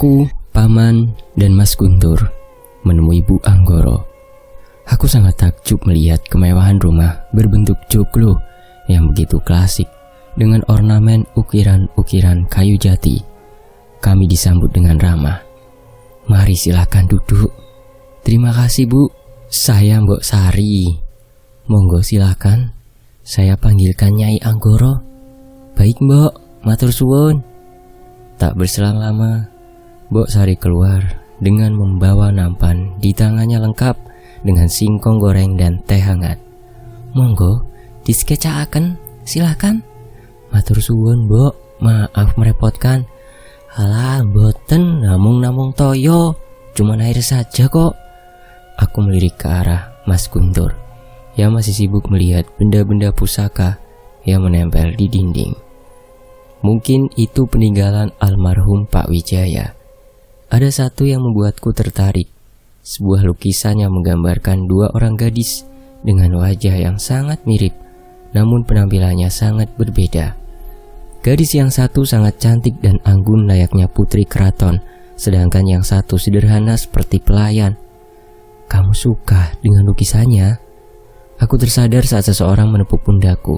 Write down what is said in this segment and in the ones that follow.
Aku, Paman, dan Mas Guntur menemui Bu Anggoro. Aku sangat takjub melihat kemewahan rumah berbentuk joglo yang begitu klasik dengan ornamen ukiran-ukiran kayu jati. Kami disambut dengan ramah. "Mari silakan duduk." "Terima kasih Bu, saya Mbok Sari." "Monggo silakan, saya panggilkan Nyai Anggoro." "Baik Mbok, matur suwun." Tak berselang lama, Mbok Sari keluar dengan membawa nampan di tangannya lengkap dengan singkong goreng dan teh hangat. "Monggo, diskecaaken, silakan." "Matur suwun Mbok, maaf merepotkan." "Alah, mboten, namung toyo, cuman air saja kok." Aku melirik ke arah Mas Guntur yang masih sibuk melihat benda-benda pusaka yang menempel di dinding. Mungkin itu peninggalan almarhum Pak Wijaya. Ada satu yang membuatku tertarik. Sebuah lukisan yang menggambarkan dua orang gadis dengan wajah yang sangat mirip, namun penampilannya sangat berbeda. Gadis yang satu sangat cantik dan anggun layaknya putri keraton, sedangkan yang satu sederhana seperti pelayan. "Kamu suka dengan lukisannya?" Aku tersadar saat seseorang menepuk pundakku.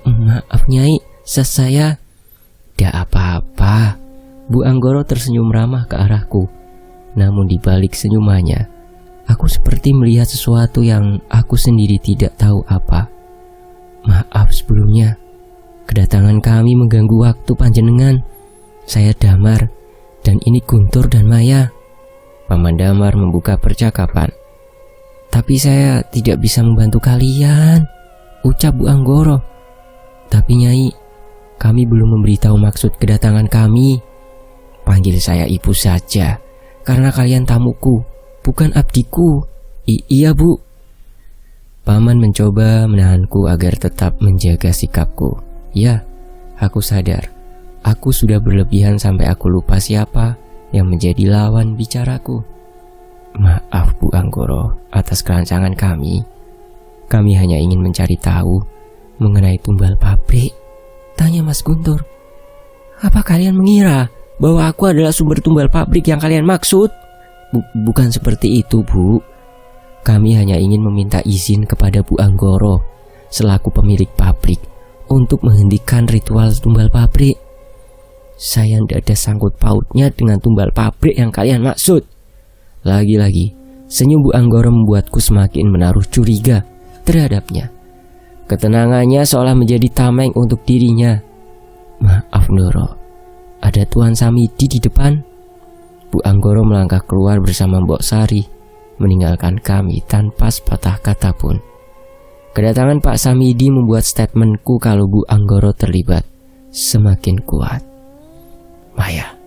Maaf Nyai, saya..." "Tidak apa-apa." Bu Anggoro tersenyum ramah ke arahku. Namun di balik senyumannya, aku seperti melihat sesuatu yang aku sendiri tidak tahu apa. "Maaf sebelumnya, kedatangan kami mengganggu waktu panjenengan. Saya Damar, dan ini Guntur dan Maya." Paman Damar membuka percakapan. "Tapi saya tidak bisa membantu kalian," ucap Bu Anggoro. "Tapi Nyai, kami belum memberitahu maksud kedatangan kami." "Panggil saya ibu saja, karena kalian tamuku, bukan abdiku." Iya Bu." Paman mencoba menahanku agar tetap menjaga sikapku. Ya, aku sadar, aku sudah berlebihan sampai aku lupa siapa yang menjadi lawan bicaraku. "Maaf Bu Anggoro atas kerancangan kami. Kami hanya ingin mencari tahu mengenai tumbal pabrik." Tanya Mas Guntur. "Apa kalian mengira bahwa aku adalah sumber tumbal pabrik yang kalian maksud?" Bukan seperti itu Bu. Kami hanya ingin meminta izin kepada Bu Anggoro selaku pemilik pabrik untuk menghentikan ritual tumbal pabrik. Saya tidak ada sangkut pautnya dengan tumbal pabrik yang kalian maksud." Lagi-lagi, senyum Bu Anggoro membuatku semakin menaruh curiga terhadapnya. Ketenangannya seolah menjadi tameng untuk dirinya. "Maaf Ndoro, ada Tuan Samidi di depan." Bu Anggoro melangkah keluar bersama Mbok Sari, meninggalkan kami tanpa sepatah kata pun. Kedatangan Pak Samidi membuat statementku kalau Bu Anggoro terlibat semakin kuat. "Maya,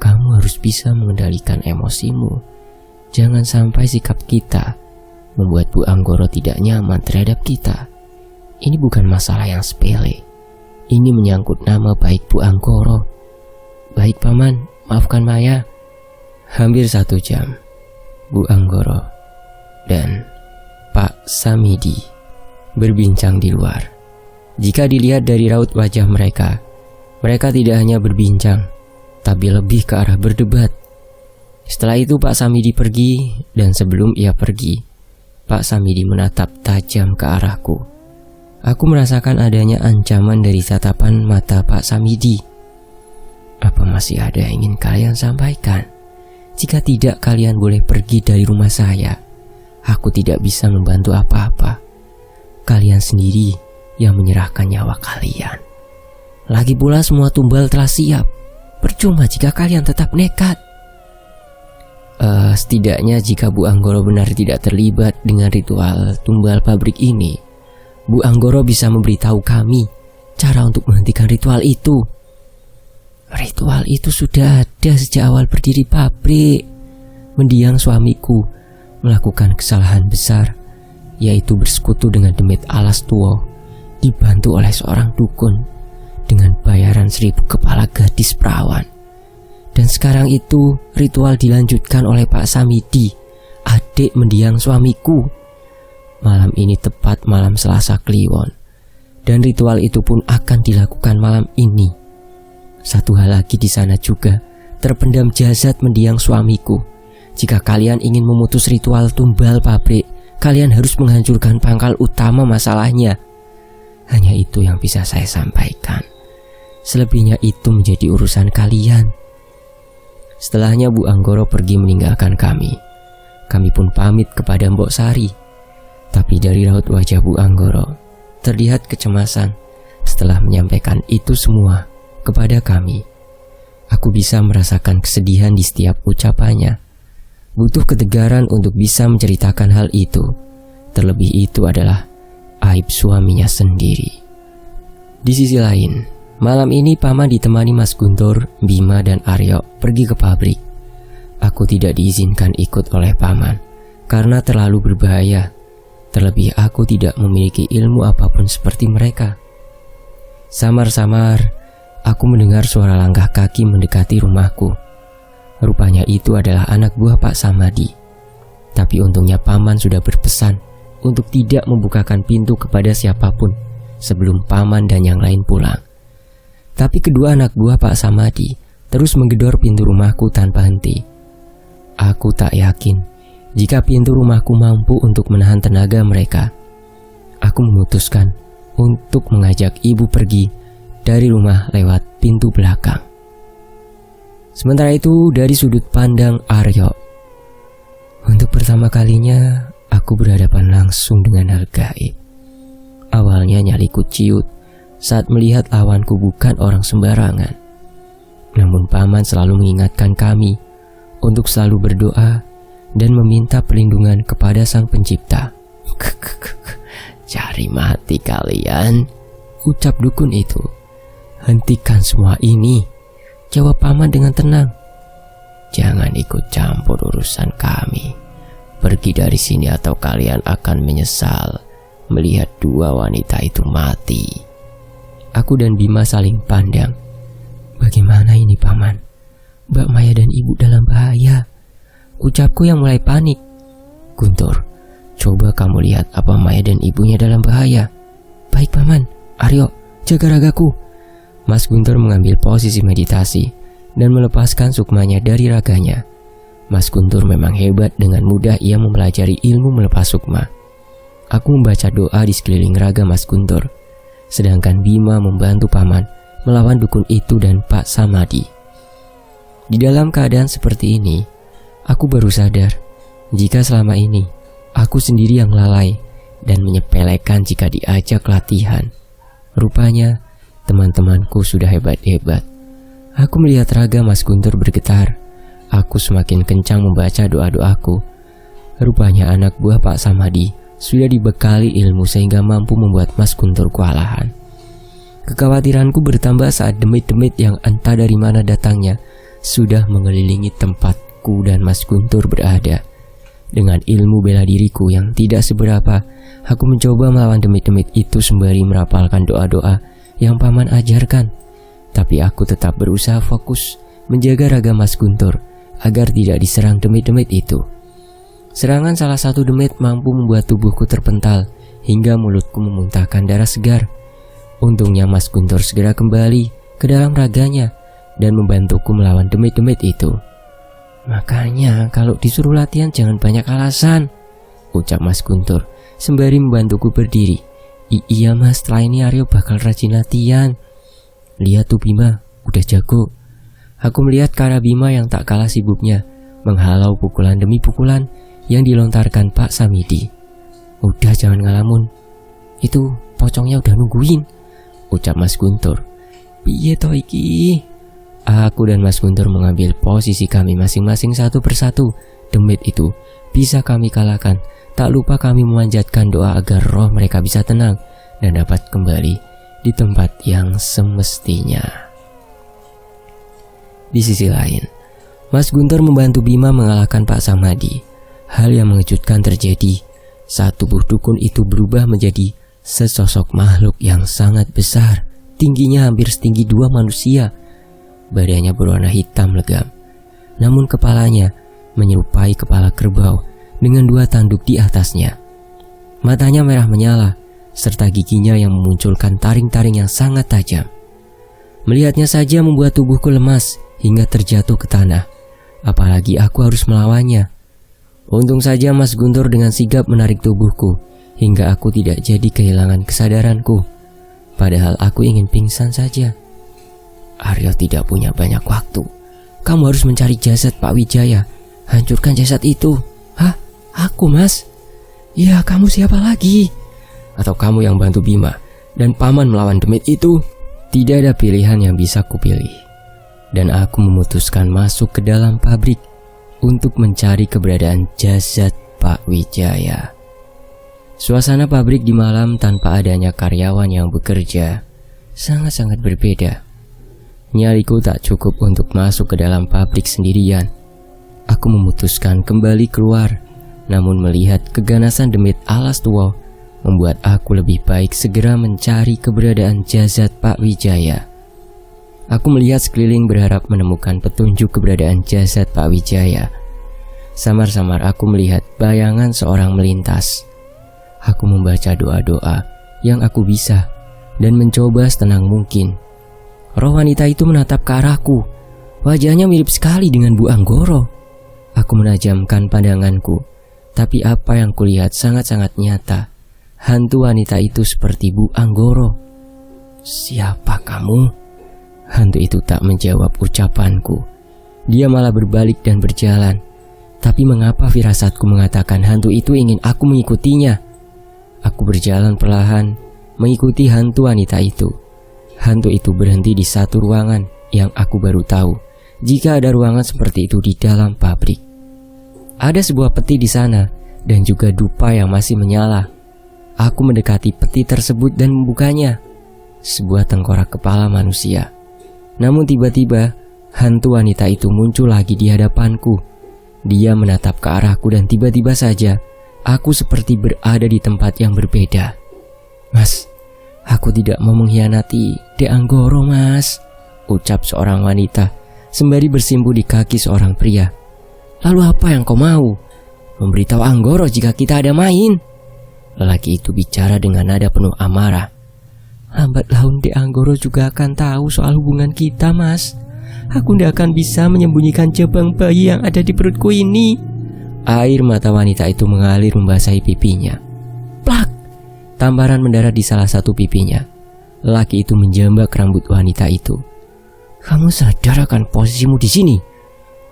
kamu harus bisa mengendalikan emosimu. Jangan sampai sikap kita membuat Bu Anggoro tidak nyaman terhadap kita. Ini bukan masalah yang sepele. Ini menyangkut nama baik Bu Anggoro." "Baik Paman, maafkan Maya." Hampir 1 jam, Bu Anggoro dan Pak Samidi berbincang di luar. Jika dilihat dari raut wajah mereka, mereka tidak hanya berbincang, tapi lebih ke arah berdebat. Setelah itu Pak Samidi pergi, dan sebelum ia pergi, Pak Samidi menatap tajam ke arahku. Aku merasakan adanya ancaman dari tatapan mata Pak Samidi. "Apa masih ada yang ingin kalian sampaikan? Jika tidak, kalian boleh pergi dari rumah saya. Aku tidak bisa membantu apa-apa. Kalian sendiri yang menyerahkan nyawa kalian. Lagi pula semua tumbal telah siap. Percuma jika kalian tetap nekat." Setidaknya jika Bu Anggoro benar tidak terlibat dengan ritual tumbal pabrik ini, Bu Anggoro bisa memberitahu kami cara untuk menghentikan ritual itu. "Ritual itu sudah ada sejak awal berdiri pabrik. Mendiang suamiku melakukan kesalahan besar, yaitu bersekutu dengan demit alas tua, dibantu oleh seorang dukun dengan bayaran 1000 kepala gadis perawan. Dan sekarang itu ritual dilanjutkan oleh Pak Samidi, adik mendiang suamiku. Malam ini tepat malam Selasa Kliwon, dan ritual itu pun akan dilakukan malam ini. Satu hal lagi di sana juga terpendam jasad mendiang suamiku. Jika kalian ingin memutus ritual tumbal pabrik, kalian harus menghancurkan pangkal utama masalahnya. Hanya itu yang bisa saya sampaikan. Selebihnya itu menjadi urusan kalian. Setelahnya Bu Anggoro pergi meninggalkan kami. Kami pun pamit kepada Mbok Sari. Tapi dari raut wajah Bu Anggoro terlihat kecemasan setelah menyampaikan itu semua kepada kami. Aku bisa merasakan kesedihan di setiap ucapannya. Butuh ketegaran untuk bisa menceritakan hal itu. Terlebih itu adalah aib suaminya sendiri. Di sisi lain, malam ini Paman ditemani Mas Guntur, Bima, dan Aryo pergi ke pabrik. Aku tidak diizinkan ikut oleh Paman karena terlalu berbahaya. Terlebih aku tidak memiliki ilmu apapun seperti mereka. Samar-samar, aku mendengar suara langkah kaki mendekati rumahku. Rupanya itu adalah anak buah Pak Samadi. Tapi untungnya Paman sudah berpesan untuk tidak membukakan pintu kepada siapapun sebelum Paman dan yang lain pulang. Tapi kedua anak buah Pak Samadi terus menggedor pintu rumahku tanpa henti. Aku tak yakin jika pintu rumahku mampu untuk menahan tenaga mereka. Aku memutuskan untuk mengajak ibu pergi dari rumah lewat pintu belakang. Sementara itu dari sudut pandang Aryo, untuk pertama kalinya aku berhadapan langsung dengan hal gaib. Awalnya nyaliku ciut saat melihat lawanku bukan orang sembarangan. Namun Paman selalu mengingatkan kami untuk selalu berdoa dan meminta perlindungan kepada Sang Pencipta. Cari mati kalian, ucap dukun itu. Hentikan semua ini, jawab Paman dengan tenang. Jangan ikut campur urusan kami. Pergi dari sini atau kalian akan menyesal melihat dua wanita itu mati. Aku dan Bima saling pandang. Bagaimana ini Paman? Mbak Maya dan Ibu dalam bahaya, ucapku yang mulai panik. Guntur, coba kamu lihat apa Maya dan ibunya dalam bahaya. Baik Paman. Aryo, jaga ragaku. Mas Guntur mengambil posisi meditasi dan melepaskan sukmanya dari raganya. Mas Guntur memang hebat, dengan mudah ia mempelajari ilmu melepas sukma. Aku membaca doa di sekeliling raga Mas Guntur, sedangkan Bima membantu Paman melawan dukun itu dan Pak Samadi. Di dalam keadaan seperti ini, aku baru sadar jika selama ini aku sendiri yang lalai dan menyepelekan jika diajak latihan. Rupanya teman-temanku sudah hebat-hebat. Aku melihat raga Mas Guntur bergetar. Aku semakin kencang membaca doa-doaku. Rupanya anak buah Pak Samadi sudah dibekali ilmu sehingga mampu membuat Mas Guntur kewalahan. Kekhawatiranku bertambah saat demit-demit yang entah dari mana datangnya sudah mengelilingi tempatku dan Mas Guntur berada. Dengan ilmu bela diriku yang tidak seberapa, aku mencoba melawan demit-demit itu sembari merapalkan doa-doa yang Paman ajarkan. Tapi aku tetap berusaha fokus menjaga raga Mas Guntur agar tidak diserang demit-demit itu. Serangan salah satu demit mampu membuat tubuhku terpental hingga mulutku memuntahkan darah segar. Untungnya Mas Guntur segera kembali ke dalam raganya dan membantuku melawan demit-demit itu. Makanya kalau disuruh latihan jangan banyak alasan, ucap Mas Guntur sembari membantuku berdiri. Iya Mas, setelah ini Aryo bakal rajin latihan. Lihat tuh Bima, udah jago. Aku melihat ke arah Bima yang tak kalah sibuknya menghalau pukulan demi pukulan yang dilontarkan Pak Samidi. Udah jangan ngalamun, itu pocongnya udah nungguin, ucap Mas Guntur. Piye toh iki? Aku dan Mas Guntur mengambil posisi kami masing-masing satu persatu. Demit itu bisa kami kalahkan. Tak lupa kami memanjatkan doa agar roh mereka bisa tenang dan dapat kembali di tempat yang semestinya. Di sisi lain, Mas Guntur membantu Bima mengalahkan Pak Samadi. Hal yang mengejutkan terjadi saat tubuh dukun itu berubah menjadi sesosok makhluk yang sangat besar. Tingginya hampir setinggi dua manusia. Badannya berwarna hitam legam, namun kepalanya menyerupai kepala kerbau dengan dua tanduk di atasnya. Matanya merah menyala, serta giginya yang memunculkan taring-taring yang sangat tajam. Melihatnya saja membuat tubuhku lemas hingga terjatuh ke tanah. Apalagi aku harus melawannya. Untung saja Mas Guntur dengan sigap menarik tubuhku hingga aku tidak jadi kehilangan kesadaranku. Padahal aku ingin pingsan saja. Aryo tidak punya banyak waktu. Kamu harus mencari jasad Pak Wijaya. Hancurkan jasad itu. Hah? Aku, Mas? Ya, kamu siapa lagi? Atau kamu yang bantu Bima dan Paman melawan demit itu? Tidak ada pilihan yang bisa kupilih. Dan aku memutuskan masuk ke dalam pabrik untuk mencari keberadaan jasad Pak Wijaya. Suasana pabrik di malam tanpa adanya karyawan yang bekerja sangat-sangat berbeda. Nyaliku tak cukup untuk masuk ke dalam pabrik sendirian. Aku memutuskan kembali keluar, namun melihat keganasan demit alas tua membuat aku lebih baik segera mencari keberadaan jasad Pak Wijaya. Aku melihat sekeliling berharap menemukan petunjuk keberadaan jasad Pak Wijaya. Samar-samar aku melihat bayangan seorang melintas. Aku membaca doa-doa yang aku bisa dan mencoba setenang mungkin. Roh wanita itu menatap ke arahku. Wajahnya mirip sekali dengan Bu Anggoro. Aku menajamkan pandanganku, tapi apa yang kulihat sangat-sangat nyata. Hantu wanita itu seperti Bu Anggoro. Siapa kamu? Hantu itu tak menjawab ucapanku. Dia malah berbalik dan berjalan. Tapi mengapa firasatku mengatakan hantu itu ingin aku mengikutinya? Aku berjalan perlahan mengikuti hantu wanita itu. Hantu itu berhenti di satu ruangan yang aku baru tahu jika ada ruangan seperti itu di dalam pabrik. Ada sebuah peti di sana dan juga dupa yang masih menyala. Aku mendekati peti tersebut dan membukanya. Sebuah tengkorak kepala manusia. Namun tiba-tiba hantu wanita itu muncul lagi di hadapanku. Dia menatap ke arahku dan tiba-tiba saja aku seperti berada di tempat yang berbeda. Mas, aku tidak mau mengkhianati Dek Anggoro, Mas, ucap seorang wanita sembari bersimpuh di kaki seorang pria. Lalu apa yang kau mau? Memberitahu Anggoro jika kita ada main? Lelaki itu bicara dengan nada penuh amarah. Lambat laun Dek Anggoro juga akan tahu soal hubungan kita, Mas. Aku tidak akan bisa menyembunyikan jabang bayi yang ada di perutku ini. Air mata wanita itu mengalir membasahi pipinya. Plak! Tamparan mendarat di salah satu pipinya. Lelaki itu menjambak rambut wanita itu. Kamu sadar akan posisimu di sini?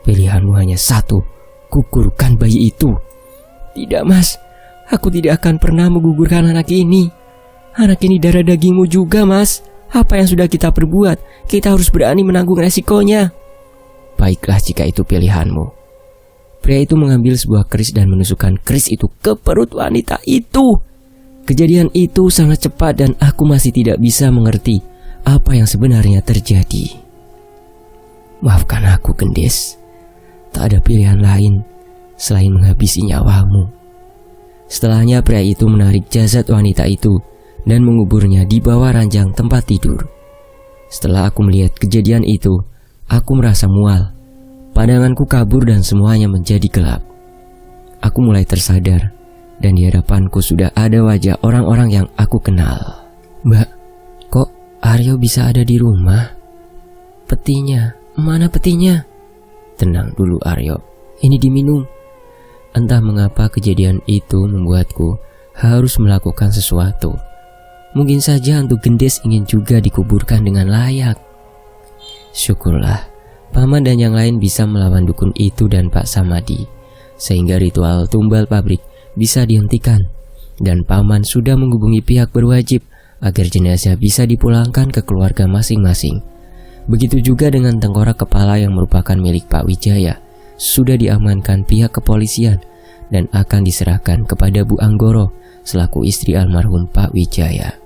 Pilihanmu hanya satu, gugurkan bayi itu. Tidak, Mas. Aku tidak akan pernah menggugurkan anak ini. Anak ini darah dagingmu juga, Mas. Apa yang sudah kita perbuat? Kita harus berani menanggung resikonya. Baiklah jika itu pilihanmu. Pria itu mengambil sebuah keris dan menusukkan keris itu ke perut wanita itu. Kejadian itu sangat cepat dan aku masih tidak bisa mengerti apa yang sebenarnya terjadi. Maafkan aku, Gendis. Tak ada pilihan lain selain menghabisi nyawamu. Setelahnya pria itu menarik jasad wanita itu dan menguburnya di bawah ranjang tempat tidur. Setelah aku melihat kejadian itu, aku merasa mual. Pandanganku kabur dan semuanya menjadi gelap. Aku mulai tersadar dan di hadapanku sudah ada wajah orang-orang yang aku kenal. Mbak, kok Aryo bisa ada di rumah? Petinya, mana petinya? Tenang dulu Aryo, ini diminum. Entah mengapa kejadian itu membuatku harus melakukan sesuatu. Mungkin saja hantu Gendis ingin juga dikuburkan dengan layak. Syukurlah, Paman dan yang lain bisa melawan dukun itu dan Pak Samadi, sehingga ritual tumbal pabrik bisa dihentikan. Dan Paman sudah menghubungi pihak berwajib agar jenazah bisa dipulangkan ke keluarga masing-masing. Begitu juga dengan tengkorak kepala yang merupakan milik Pak Wijaya, sudah diamankan pihak kepolisian dan akan diserahkan kepada Bu Anggoro selaku istri almarhum Pak Wijaya.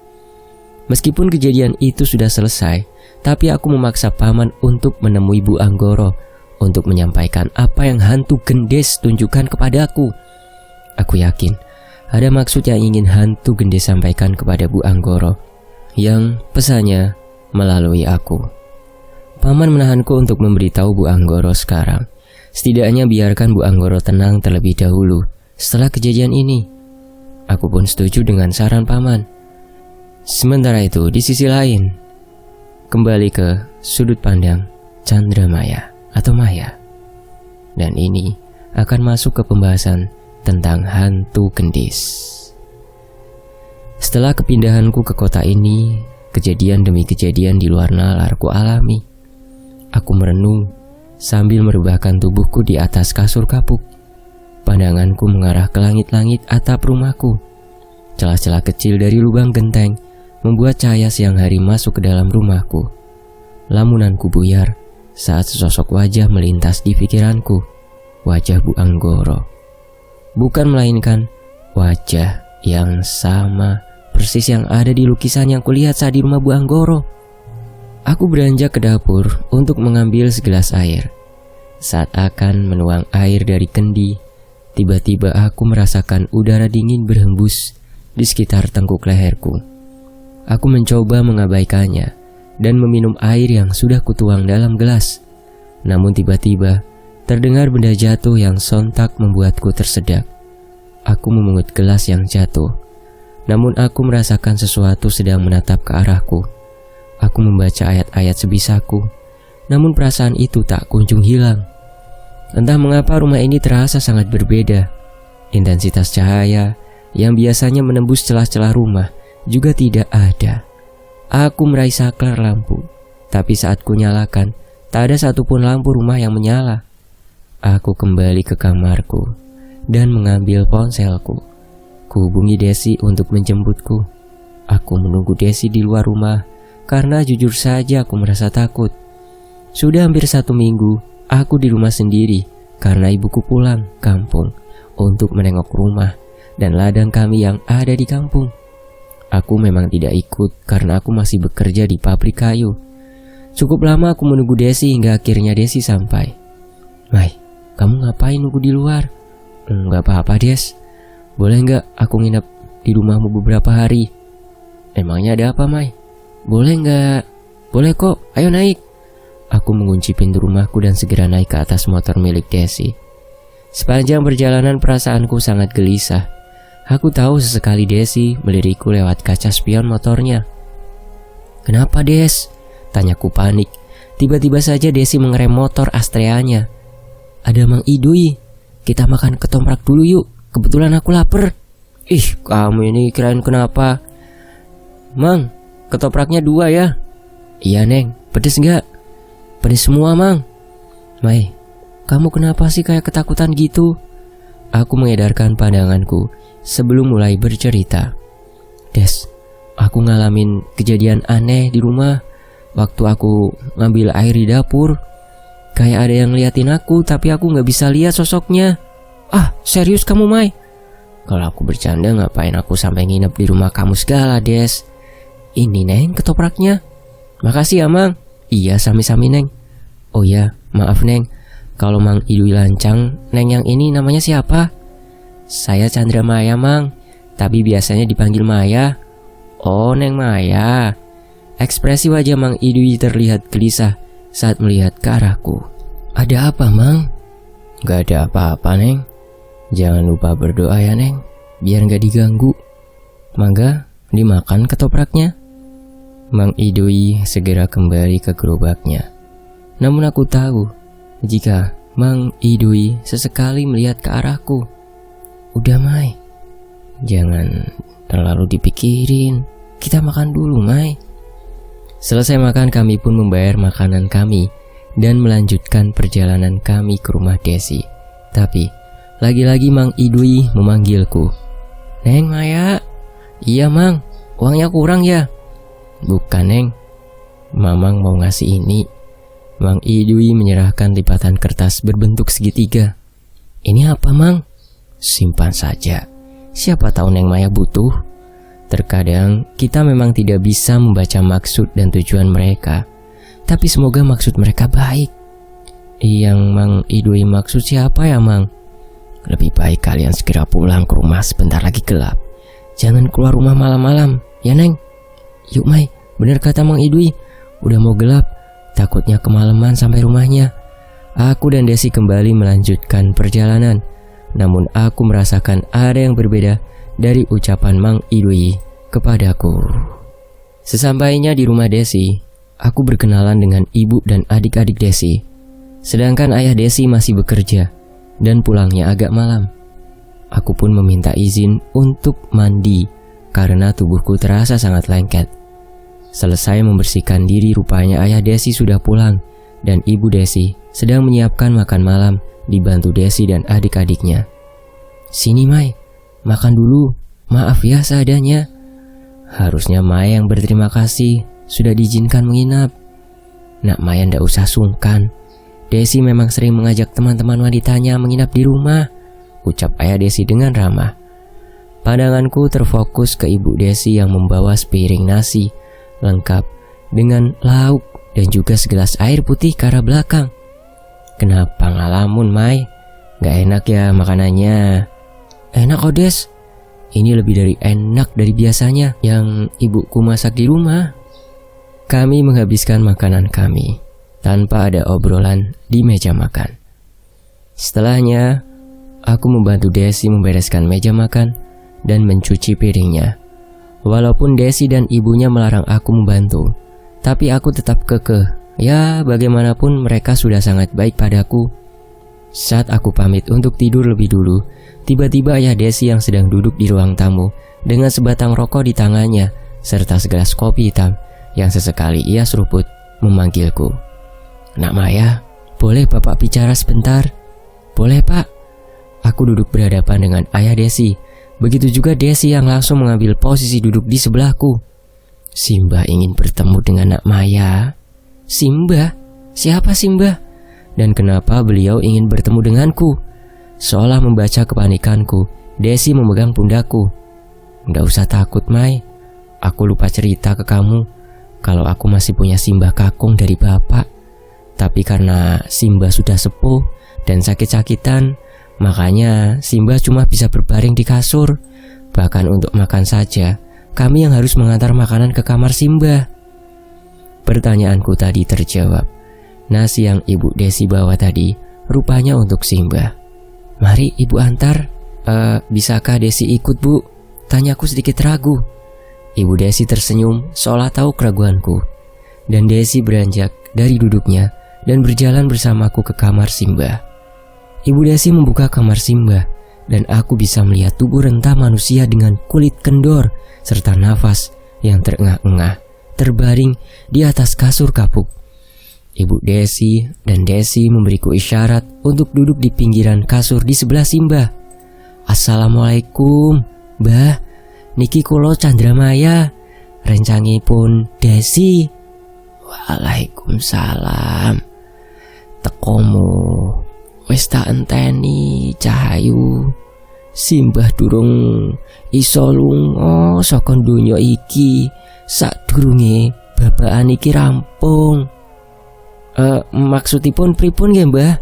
Meskipun kejadian itu sudah selesai, tapi aku memaksa Paman untuk menemui Bu Anggoro untuk menyampaikan apa yang hantu Gendis tunjukkan kepadaku. Aku yakin ada maksud yang ingin hantu Gendis sampaikan kepada Bu Anggoro, yang pesannya melalui aku. Paman menahanku untuk memberitahu Bu Anggoro sekarang. Setidaknya biarkan Bu Anggoro tenang terlebih dahulu setelah kejadian ini. Aku pun setuju dengan saran Paman. Sementara itu, di sisi lain, kembali ke sudut pandang Chandra Maya atau Maya. Dan ini akan masuk ke pembahasan tentang hantu gendis. Setelah kepindahanku ke kota ini, kejadian demi kejadian di luar nalar ku alami. Aku merenung sambil merebahkan tubuhku di atas kasur kapuk. Pandanganku mengarah ke langit-langit atap rumahku. Celah-celah kecil dari lubang genteng membuat cahaya siang hari masuk ke dalam rumahku. Lamunanku buyar saat sesosok wajah melintas di pikiranku. Wajah Bu Anggoro. Bukan melainkan wajah yang sama persis yang ada di lukisan yang kulihat saat di rumah Bu Anggoro. Aku beranjak ke dapur untuk mengambil segelas air. Saat akan menuang air dari kendi, tiba-tiba aku merasakan udara dingin berhembus di sekitar tengkuk leherku. Aku mencoba mengabaikannya dan meminum air yang sudah kutuang dalam gelas. Namun tiba-tiba terdengar benda jatuh yang sontak membuatku tersedak. Aku memungut gelas yang jatuh, namun aku merasakan sesuatu sedang menatap ke arahku. Aku membaca ayat-ayat sebisaku, namun perasaan itu tak kunjung hilang. Entah mengapa rumah ini terasa sangat berbeda. Intensitas cahaya yang biasanya menembus celah-celah rumah juga tidak ada. Aku meraih saklar lampu, tapi saat ku nyalakan, tak ada satupun lampu rumah yang menyala. Aku kembali ke kamarku dan mengambil ponselku. Kuhubungi Desi untuk menjemputku. Aku menunggu Desi di luar rumah karena jujur saja aku merasa takut. Sudah hampir 1 minggu aku di rumah sendiri karena ibuku pulang kampung untuk menengok rumah dan ladang kami yang ada di kampung. Aku memang tidak ikut karena aku masih bekerja di pabrik kayu. Cukup lama aku menunggu Desi hingga akhirnya Desi sampai. "Mai, kamu ngapain nunggu di luar?" "Enggak apa-apa, Des. Boleh nggak aku nginep di rumahmu beberapa hari?" "Emangnya ada apa, Mai?" "Boleh nggak?" "Boleh kok, ayo naik." Aku mengunci pintu rumahku dan segera naik ke atas motor milik Desi. Sepanjang perjalanan perasaanku sangat gelisah. Aku tahu sesekali Desi melirikku lewat kaca spion motornya. "Kenapa, Des?" tanyaku panik. Tiba-tiba saja Desi mengerem motor Astreanya. "Ada Mang Idui, kita makan ketoprak dulu yuk, kebetulan aku lapar." "Ih, kamu ini kirain kenapa?" "Mang, ketopraknya 2 ya?" "Iya, Neng. Pedes nggak?" "Pedes semua, Mang." "Mai, kamu kenapa sih kayak ketakutan gitu?" Aku mengedarkan pandanganku sebelum mulai bercerita. "Des, aku ngalamin kejadian aneh di rumah waktu aku ngambil air di dapur. Kayak ada yang ngeliatin aku, tapi aku gak bisa lihat sosoknya." "Ah, serius kamu, Mai?" "Kalau aku bercanda ngapain aku sampai nginep di rumah kamu segala, Des." "Ini, Neng, ketopraknya." "Makasih ya, Mang." "Iya, sami-sami, Neng." "Oh ya, maaf, Neng. Kalau Mang Idui lancang, Neng yang ini namanya siapa?" "Saya Chandra Maya, Mang, tapi biasanya dipanggil Maya." "Oh, Neng Maya." Ekspresi wajah Mang Idui terlihat gelisah saat melihat ke arahku. "Ada apa, Mang?" "Gak ada apa-apa, Neng. Jangan lupa berdoa ya, Neng, biar gak diganggu. Mangga, dimakan ketopraknya." Mang Idui segera kembali ke gerobaknya. Namun aku tahu jika Mang Idui sesekali melihat ke arahku. "Udah, Mai, jangan terlalu dipikirin. Kita makan dulu, Mai." Selesai makan, kami pun membayar makanan kami dan melanjutkan perjalanan kami ke rumah Desi. Tapi lagi-lagi Mang Idui memanggilku. "Neng Maya." "Iya, Mang, uangnya kurang ya?" "Bukan, Neng, Mamang mau ngasih ini." Mang Idui menyerahkan lipatan kertas berbentuk segitiga. "Ini apa, Mang?" "Simpan saja. Siapa tahu Neng Maya butuh." Terkadang kita memang tidak bisa membaca maksud dan tujuan mereka, tapi semoga maksud mereka baik. "Yang Mang Idui maksud siapa ya, Mang?" "Lebih baik kalian segera pulang ke rumah, sebentar lagi gelap. Jangan keluar rumah malam-malam, ya, Neng." "Yuk, Mai, bener kata Mang Idui, udah mau gelap. Takutnya kemalaman sampai rumahnya." Aku dan Desi kembali melanjutkan perjalanan. Namun aku merasakan ada yang berbeda dari ucapan Mang Idui kepadaku. Sesampainya di rumah Desi, aku berkenalan dengan ibu dan adik-adik Desi. Sedangkan ayah Desi masih bekerja dan pulangnya agak malam. Aku pun meminta izin untuk mandi karena tubuhku terasa sangat lengket. Selesai membersihkan diri, rupanya ayah Desi sudah pulang dan ibu Desi sedang menyiapkan makan malam dibantu Desi dan adik-adiknya. "Sini Mai, makan dulu. Maaf ya seadanya." Harusnya Mai yang berterima kasih sudah diizinkan menginap. Nak Maya ndak usah sungkan. Desi memang sering mengajak teman-teman wanitanya menginap di rumah, ucap ayah Desi dengan ramah. Pandanganku terfokus ke ibu Desi yang membawa sepiring nasi lengkap dengan lauk dan juga segelas air putih ke arah belakang. "Kenapa ngalamun Mai? Gak enak ya makanannya?" "Enak kok Des. Ini lebih dari enak dari biasanya yang ibuku masak di rumah." Kami menghabiskan makanan kami tanpa ada obrolan di meja makan. Setelahnya, aku membantu Desi membereskan meja makan dan mencuci piringnya. Walaupun Desi dan ibunya melarang aku membantu, tapi aku tetap kekeh. Ya, bagaimanapun mereka sudah sangat baik padaku. Saat aku pamit untuk tidur lebih dulu, tiba-tiba ayah Desi yang sedang duduk di ruang tamu dengan sebatang rokok di tangannya serta segelas kopi hitam yang sesekali ia seruput memanggilku. "Nak Maya, boleh Bapak bicara sebentar?" "Boleh Pak." Aku duduk berhadapan dengan ayah Desi. Begitu juga Desi yang langsung mengambil posisi duduk di sebelahku. "Simba ingin bertemu dengan Nak Maya." "Simba? Siapa Simba? Dan kenapa beliau ingin bertemu denganku?" Seolah membaca kepanikanku, Desi memegang pundakku. "Nggak usah takut Mai. Aku lupa cerita ke kamu kalau aku masih punya Simba kakung dari bapak. Tapi karena Simba sudah sepuh dan sakit-sakitan, makanya Simba cuma bisa berbaring di kasur. Bahkan untuk makan saja, kami yang harus mengantar makanan ke kamar Simba." Pertanyaanku tadi terjawab. Nasi yang ibu Desi bawa tadi rupanya untuk Simba. "Mari ibu antar." Bisakah Desi ikut Bu?" Tanyaku sedikit ragu. Ibu Desi tersenyum seolah tahu keraguanku. Dan Desi beranjak dari duduknya dan berjalan bersamaku ke kamar Simba. Ibu Desi membuka kamar Simba dan aku bisa melihat tubuh renta manusia dengan kulit kendor serta nafas yang terengah-engah terbaring di atas kasur kapuk. Ibu Desi dan Desi memberiku isyarat untuk duduk di pinggiran kasur di sebelah Simba. "Assalamualaikum, Mbah. Niki kulo Chandra Maya. Rencangipun Desi." "Waalaikumsalam. Tekomu wis tak enteni Cahayu. Simbah durung iso lunga saka donya iki sadurunge babakan iki rampung." Maksudipun pripun nggih Mbah?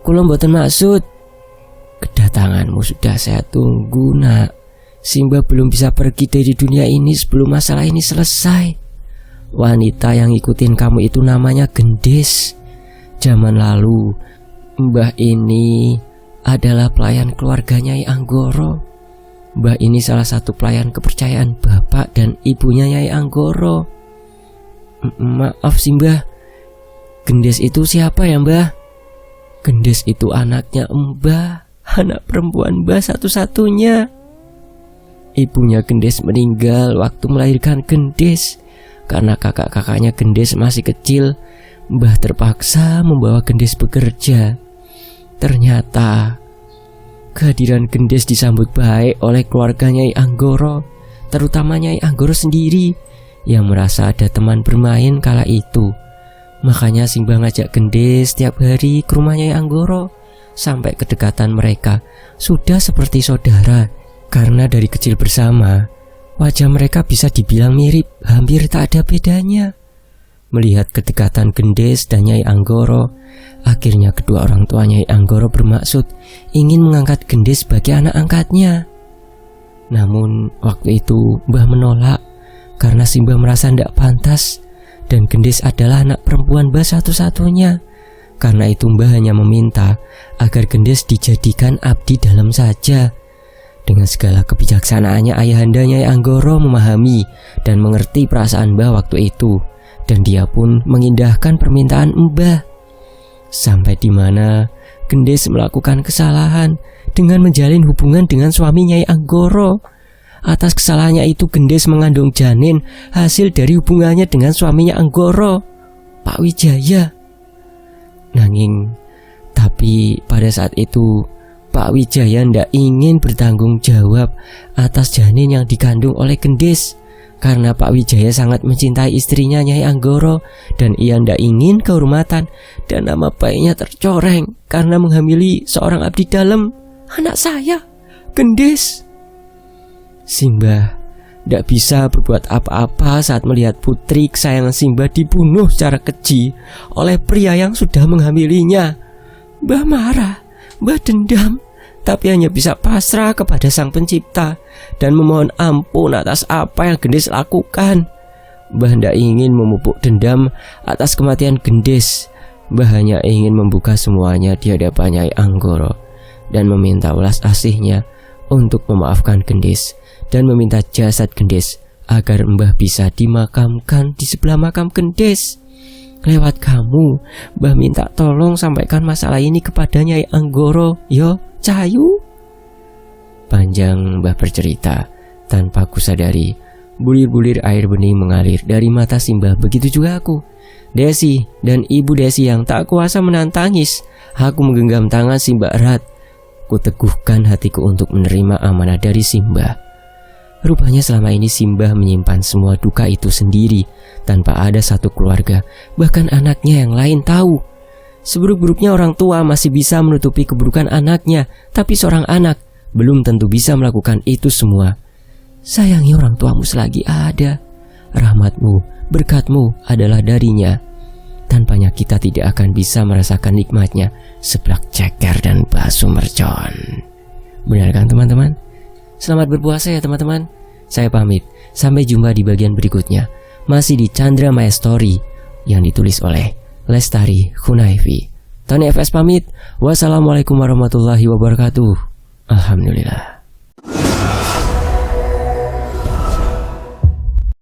Kula mboten maksud." "Kedatanganmu sudah saya tunggu Nak. Simba belum bisa pergi dari dunia ini sebelum masalah ini selesai. Wanita yang ikutin kamu itu namanya Gendis. Zaman lalu Mbah ini adalah pelayan keluarga Nyai Anggoro. Mbah ini salah satu pelayan kepercayaan bapak dan ibunya Nyai Anggoro." "Maaf sih Mbah. Gendis itu siapa ya Mbah?" "Gendis itu anaknya Mbah. Anak perempuan Mbah satu-satunya. Ibunya Gendis meninggal waktu melahirkan Gendis. Karena kakak-kakaknya Gendis masih kecil, Mbah terpaksa membawa Gendis bekerja. Ternyata kehadiran Gendis disambut baik oleh keluarga Nyai Anggoro, terutama Nyai Anggoro sendiri yang merasa ada teman bermain kala itu. Makanya Simba ngajak Gendis setiap hari ke rumah Nyai Anggoro. Sampai kedekatan mereka sudah seperti saudara. Karena dari kecil bersama, wajah mereka bisa dibilang mirip, hampir tak ada bedanya. Melihat kedekatan Gendis dan Nyai Anggoro, akhirnya kedua orang tua Nyai Anggoro bermaksud ingin mengangkat Gendis sebagai anak angkatnya. Namun waktu itu Mbah menolak karena Simba merasa tidak pantas dan Gendis adalah anak perempuan Mbah satu-satunya. Karena itu Mbah hanya meminta agar Gendis dijadikan abdi dalam saja. Dengan segala kebijaksanaannya, ayahanda Nyai Anggoro memahami dan mengerti perasaan Mbah waktu itu dan dia pun mengindahkan permintaan Mbah. Sampai di mana Gendis melakukan kesalahan dengan menjalin hubungan dengan suami Nyai Anggoro. Atas kesalahannya itu Gendis mengandung janin hasil dari hubungannya dengan suaminya Anggoro, Pak Wijaya. Tapi pada saat itu Pak Wijaya ndak ingin bertanggung jawab atas janin yang dikandung oleh Gendis, karena Pak Wijaya sangat mencintai istrinya Nyai Anggoro dan ia ndak ingin kehormatan dan nama baiknya tercoreng karena menghamili seorang abdi dalam, anak saya, Gendis. Simbah ndak bisa berbuat apa-apa saat melihat putri kesayangan Simbah dibunuh secara keji oleh pria yang sudah menghamilinya. Mbah marah, Mbah dendam, tapi hanya bisa pasrah kepada Sang Pencipta dan memohon ampun atas apa yang Gendis lakukan. Mbah ndak ingin memupuk dendam atas kematian Gendis. Mbah hanya ingin membuka semuanya di hadapan Nyai Anggoro dan meminta welas asihnya untuk memaafkan Gendis dan meminta jasad Gendis agar Mbah bisa dimakamkan di sebelah makam Gendis. Lewat kamu, Mbah minta tolong sampaikan masalah ini kepada Nyai Anggoro, yo Cahayu. Panjang Mbah bercerita, tanpa kusadari bulir-bulir air bening mengalir dari mata Simbah. Begitu juga aku, Desi dan Ibu Desi yang tak kuasa menahan tangis. Aku menggenggam tangan Simbah erat. Kuteguhkan hatiku untuk menerima amanah dari Simbah. Rupanya selama ini Simbah menyimpan semua duka itu sendiri, tanpa ada satu keluarga, bahkan anaknya yang lain tahu. Seburuk-buruknya orang tua masih bisa menutupi keburukan anaknya, tapi seorang anak belum tentu bisa melakukan itu semua. Sayangi orang tuamu selagi ada. Rahmatmu, berkatmu adalah darinya. Tanpanya kita tidak akan bisa merasakan nikmatnya seblak ceker dan bakso mercon. Benar kan teman-teman? Selamat berpuasa ya teman-teman. Saya pamit, sampai jumpa di bagian berikutnya. Masih di Chandra Maya Story yang ditulis oleh Lestari Hunaifi. Tony FS pamit. Wassalamualaikum warahmatullahi wabarakatuh. Alhamdulillah.